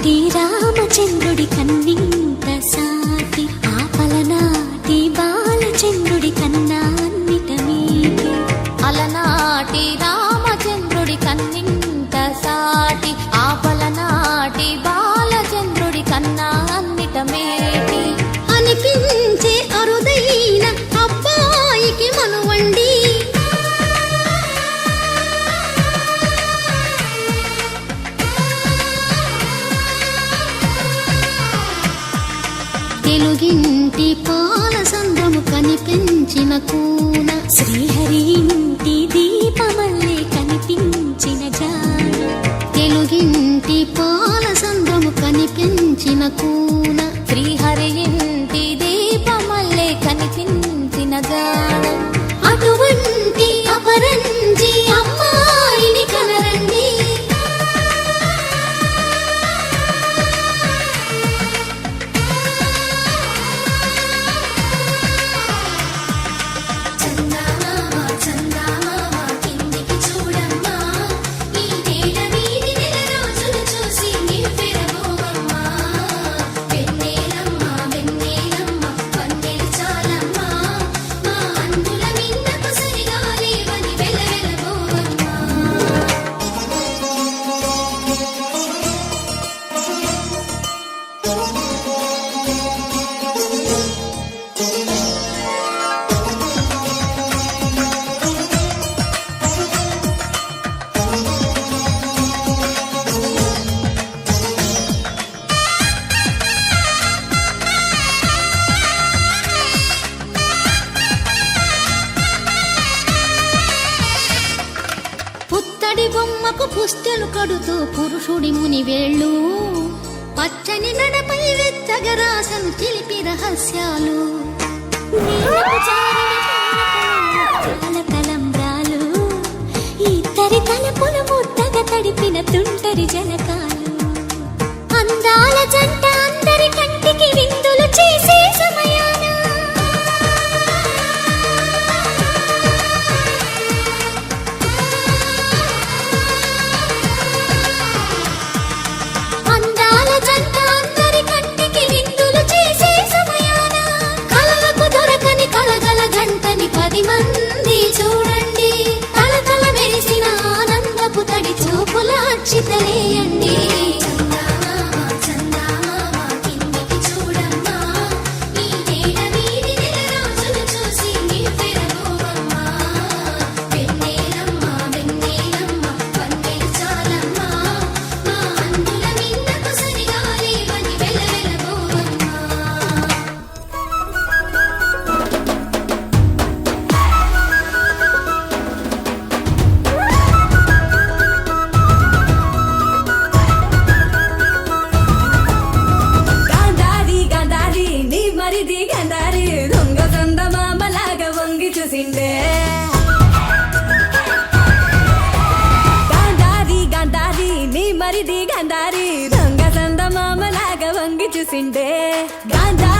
అలనాటి రామచంద్రుడి కన్నింత సాటి ఆపలనాటి బాలచంద్రుడి కన్నా అన్నిట మీది. అలనాటి రామచంద్రుడి కన్నింత సాటి ఆపలనాటి బాలచంద్రుడి కన్నా అన్నిట మేటి అనిపించే అరుదైన అబ్బాయికి మనువండి. తెలుగింటి పాల సంద్రము కనిపించిన కూన శ్రీహరి ఇంటి దీపమల్లే కనిపించిన జాన. తెలుగింటి పాల సంద్రము కనిపించిన కూన శ్రీహరి ఇంటి దీపమల్లే కనిపించిన జాడ. అటువంటి అపరంజి అమ్మాయిని కనరండి. చందమామ చందమామ కిందికి చూడమ్మా, ఈ నేల మీది నెల రోజులు చూసి నివ్వెరబోవమ్మా. వెన్నెలమ్మ వెన్నెలమ్మ వన్నెలు చాలమ్మా, మా అందుల మిన్నకు సరిగా లేవని వెలవెలబోవమ్మా. పుత్తడి బొమ్మకు పుస్తెలు కడుతూ పురుషుడి ముని వేళ్ళు, పచ్చని నడపై వెచ్చగరాసను చిలిపి రహస్యాలు. నీలపు జారిన పూల తలంబ్రాలు, ఇద్దరి తలపులు ముద్దగా తడిపిన తుంటరి జలకాలు. అందాల జంట అందరి కంటికి విందులు చేసే సమయాన అందాల జంట అందరి కంటికి విందులు చేసే సమయాన కలలకు దొరకని కలగల జంటని 10 మంది చూడండి. తలతల మెరిసిన ఆనందపు తడి చూపుల అక్షితలేయండి. చందమామ చందమామ కిందికి చూడమ్మా, ఈ నేల మీది నెల రోజులు చూసి నివ్వెరబోవమ్మా. వెన్నెలమ్మ వెన్నెలమ్మ వన్నెలు చాలమ్మా, మా అందుల మిన్నకు సరిగా లేవని వెలవెలబోవమ్మా. గాంధారి గాంధారి నీ మరిది గాంధారి దొంగ చందమామలాగా వంగి చూసిండే. గాంధారి గాంధారి నీ మరిది గాంధారి దొంగ చందమామలాగా వంగి చూసిండే. గాంధారి